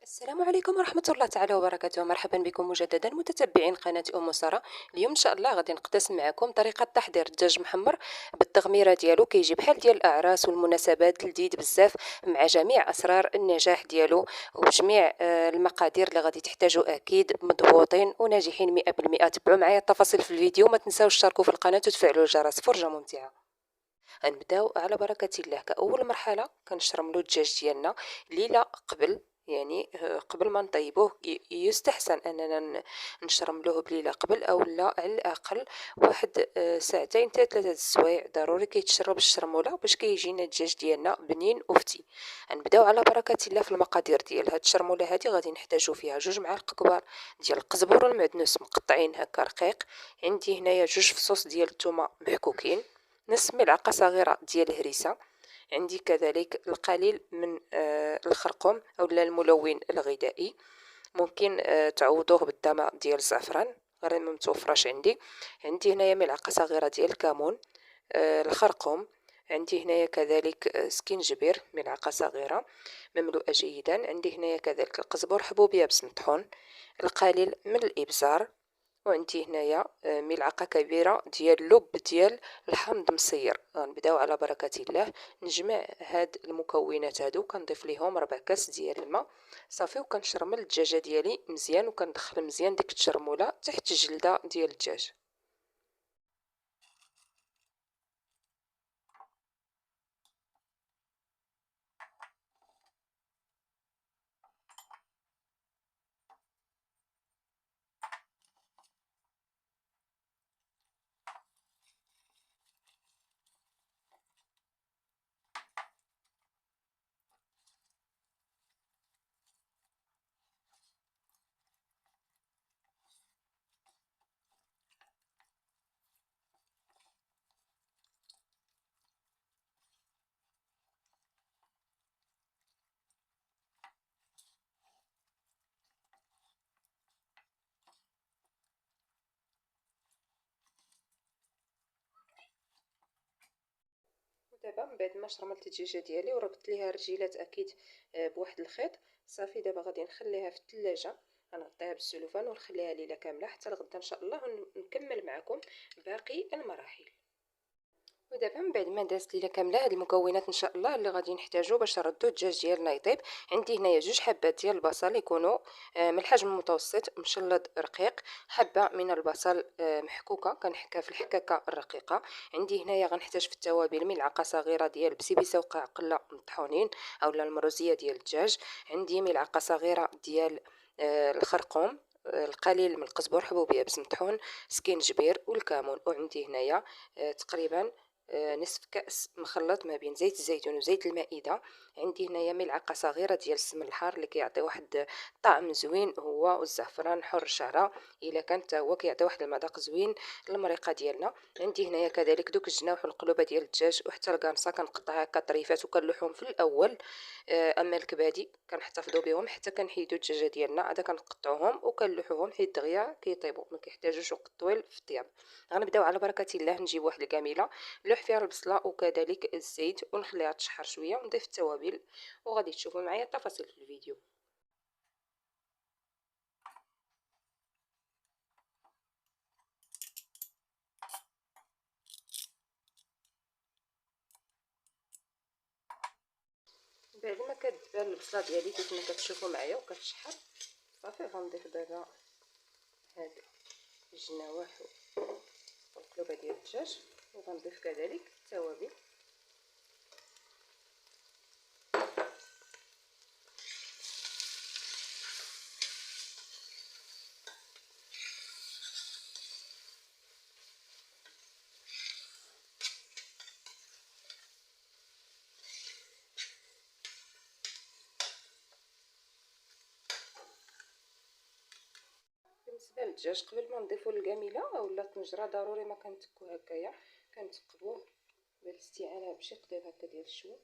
السلام عليكم ورحمة الله تعالى وبركاته. مرحبا بكم مجددا متتبعين قناة أم سارة. اليوم إن شاء الله غادي نقتسم معكم طريقة تحضير الدجاج محمر بالتغميرة ديالو. كيجي بحال ديال الأعراس والمناسبات، لذيذ بزاف مع جميع أسرار النجاح ديالو وبجميع المقادير اللي غادي تحتاجوا أكيد مضبوطين وناجحين 100%. تبعوا معايا التفاصيل في الفيديو، ما تنساوش تشتركوا في القناة وتفعلوا الجرس. فرجة ممتعة. غنبداو على بركة الله. كأول مرحلة كنشرملو الدجاج ديالنا ليلة قبل، يعني قبل ما نطيبوه يستحسن اننا نشرملوه بليله قبل، او لا على الاقل واحد ساعتين حتى 3 السوايع ضروري كيتشرب الشرموله باش كيجينا الدجاج ديالنا بنين وفتي. غنبداو على بركه الله في المقادير ديال هاد الشرموله. هادي غادي نحتاجو فيها 2 معالق كبار ديال القزبر والمعدنوس مقطعين هكا رقيق. عندي هنايا 2 فصوص ديال الثومه محكوكين، نصف ملعقة صغيرة ديال الهريسة. عندي كذلك القليل من الخرقوم أو الملون الغذائي، ممكن تعوضوه بالدماء ديال الزعفران، غير ما متوفرش عندي. عندي هنايا ملعقة صغيرة ديال الكمون، الخرقوم. عندي هنايا كذلك سكينجبير ملعقة صغيرة مملوءة جيدا. عندي هنايا كذلك القزبر حبوب يابس مطحون، القليل من الإبزار. وعندي هنايا ملعقة كبيرة ديال لب ديال الحامض مصير. غنبداو على بركة الله. نجمع هاد المكونات هادو، كنضيف ليهم 4 كاس ديال الماء صافي، وكنشرمل الدجاجة ديالي مزيان، وكندخل مزيان ديك التشرمولة تحت الجلدة ديال الدجاج. ودابا من بعد ما شرملت الدجاجه ديالي وربطت ليها رجيلات اكيد بواحد الخيط صافي، دابا غادي نخليها في الثلاجه. غنغطيها بالسلوفان ونخليها ليله كامله حتى لغدا ان شاء الله، ونكمل معكم باقي المراحل. ودابا من بعد ما دازت ليله كامله هاد المكونات ان شاء الله اللي غادي نحتاجو باش نردو الدجاج ديالنا يطيب. عندي هنايا 2 حبات ديال البصل يكونوا من الحجم المتوسط مشلض رقيق، حبه من البصل محكوكه كنحكها في الحكاكه الرقيقه. عندي هنايا غنحتاج في التوابل ملعقه صغيره ديال بسبيسه وقع قله مطحونين اولا المروزيه ديال الدجاج. عندي ملعقه صغيره ديال الخرقوم، القليل من القزبر حبوب يابس مطحون، سكينجبير والكمون. وعندي هنايا تقريبا نصف كأس مخلط ما بين زيت الزيتون وزيت المائدة. عندي هنايا ملعقة صغيرة ديال السمن الحار اللي كيعطي واحد طعم زوين، هو والزعفران حر شعرة الا كان حتى هو كيعطي واحد المذاق زوين للمريقه ديالنا. عندي هنايا كذلك دوك الجناح والقلوبه ديال الدجاج وحتى القامصه كنقطعها هكا طريفات وكنلوحهم في الاول. اما الكبادي كنحتفظوا بهم حتى كنحيدوا الدجاجه ديالنا، عاد كنقطعوهم وكنلوحوهم حيت دغيا كيطيبوا، ما كيحتاجوش وقت طويل في الطياب. غنبداو على بركه الله. نجيب واحد الكاميله نلوح فيها البصله وكذلك الزيت ونخليها تشحر شويه ونضيف التوابل، وغادي تشوفوا معايا التفاصيل في الفيديو. بعد ما كتبان البصله ديالي كيف ما كتشوفوا معايا وكتشحر صافي، غنضيف دابا هاد الجناواح والقلوبه ديال الدجاج، وغنضيف كذلك التوابل. بالنسبه للدجاج قبل ما نضيفو الكاميله اولا الطنجره ضروري ما كنتكو هكايا، كنتقبوه بالاستعانه بشي قطيب هكا ديال الشوك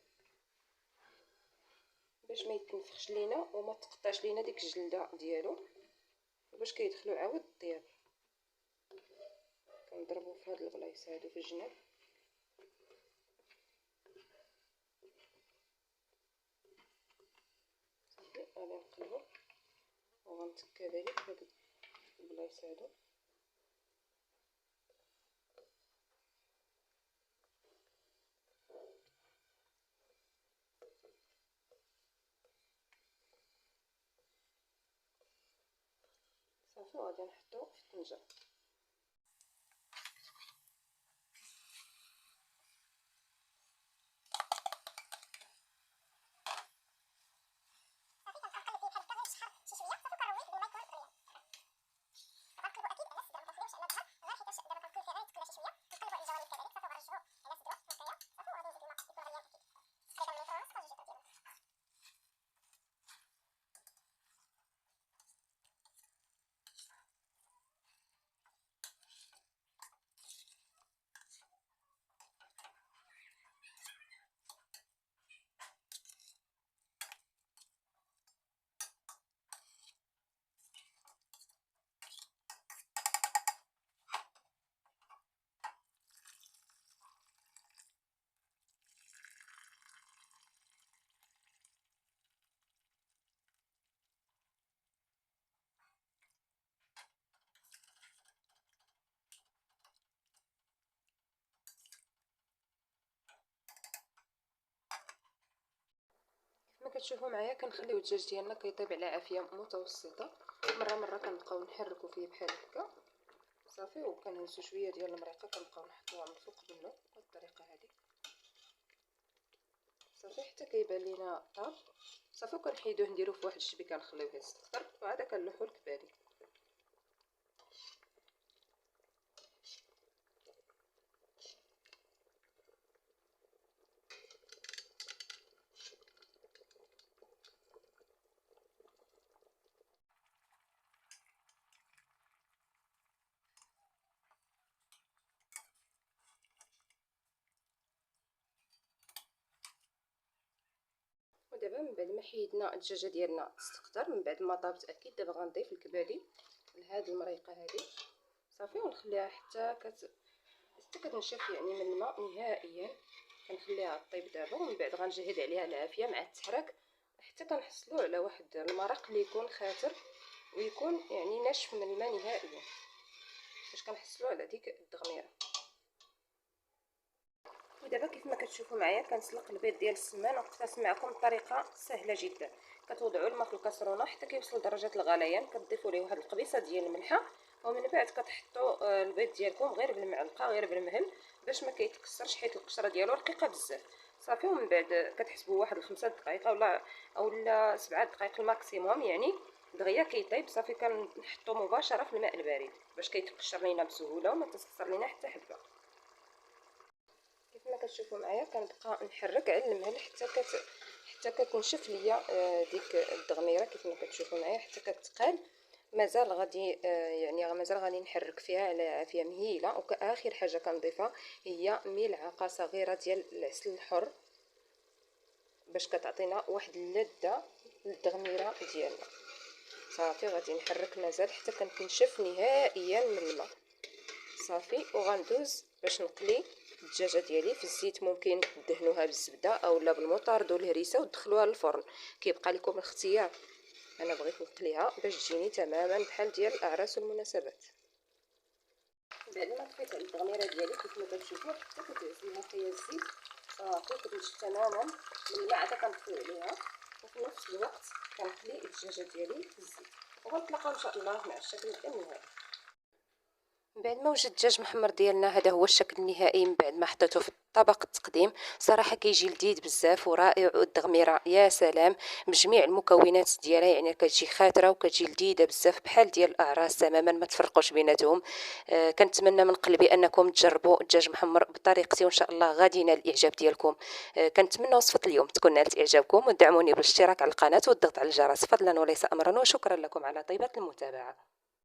باش ما يتنفخش لينا وما تقطعش لينا ديك الجلده ديالو، باش كيدخلوا عاود الطياب. كنضربو في هاد البلايص هادو في الجناب صافي. غادي نقلبو وغنتكا ذلك هاد البلايص هادو. صافي وغادي نحطو في الطنجره. كما كتشوفوا معايا كنخليو الدجاج ديالنا كيطيب على عافيه متوسطه. مره كنبقاو نحركو فيه بحال هكا. صافي وكنهزو شويه ديال المريقه كنبقاو نحطوها من فوق منه بهذه الطريقه هذه. صافي حتى كيبان لينا طاب. صافي وكنحيدوه نديروه في واحد الشبيكه نخليوه يستقطر وعاد كنلوحو الكباري. ودابا من بعد ما حيدنا الدجاجه ديالنا تستقطر، من بعد ما طابت اكيد، دابا غنضيف الكباري لهاد المريقه هذه. صافي ونخليها حتى كتنشف يعني من الماء نهائيا. كنخليها طيب دابا ومن بعد غنجهد عليها العافيه مع التحراك حتى كنحصلوا على واحد المرق اللي يكون خاتر ويكون يعني ناشف من الماء نهائيا باش كنحصلوا على ديك الدغميره. ودابا كيف ما كتشوفوا معايا كنسلق البيض ديال السمان ونقترح معكم بطريقه سهله جدا. كتوضعوا الماء في الكاسرونه حتى كيوصل لدرجه الغليان، كتضيفوا ليه واحد القبيصه ديال الملحه، ومن بعد كتحطوا البيض ديالكم غير بالمعلقه غير بالمهل باش ما كيتكسرش حيت القشره ديالو رقيقه بزاف. صافي ومن بعد كتحسبوا واحد 5 دقائق اولا 7 دقائق الماكسيموم يعني دغيا كيطيب. صافي كنحطو مباشره في الماء البارد باش كيتقشر لينا بسهوله وما تتكسر لينا حتى حبه. كيف ما كتشوفوا معايا كنبقى نحرك على المهل حتى كتنشف ليا ديك الدغميره. كيف ما كتشوفوا معايا حتى كتقال. مازال غادي يعني مازال غادي نحرك فيها على عافيه مهيله. واخر حاجه كنضيفها هي ملعقه صغيره ديال العسل الحر باش كتعطينا واحد اللذه للدغميره ديالنا. صافي غادي نحرك مازال حتى كتنشف نهائيا من الماء. صافي وغندوز باش نقلي الدجاجه ديالي في الزيت. ممكن تدهنوها بالزبده اولا بالمطارد والهريسه وتدخلوها للفرن، كيبقى لكم الاختيار. انا بغيت نقليها باش تجيني تماما بحال ديال الاعراس والمناسبات. بعد ما طفيت على الدغميره ديالي كيف ما كتشوفوا حتى كتعزلها فيا الزيت. صافي كتنشف تماما من الماء عاد كنطفيو عليها وفي نفس الوقت كنقلي الدجاجه ديالي في الزيت. وغنتلاقاو ان شاء الله مع الشكل النهائي. من بعد ما وجد الدجاج محمر ديالنا هذا هو الشكل النهائي من بعد ما حطيته في طبق التقديم. صراحه كيجي لذيذ بزاف ورائع. والدغميره يا سلام بجميع المكونات ديالها يعني كتجي خاتره وكتجي لذيذه بزاف بحال ديال الاعراس تماما ما تفرقوش بيناتهم. كنتمنى من قلبي انكم تجربوا الدجاج محمر بطريقتي وان شاء الله غادي ينال الاعجاب ديالكم. كنتمنى وصفه اليوم تكون نالت اعجابكم ودعموني بالاشتراك على القناه والضغط على الجرس فضلا وليس امرا. وشكرا لكم على طيبه المتابعه.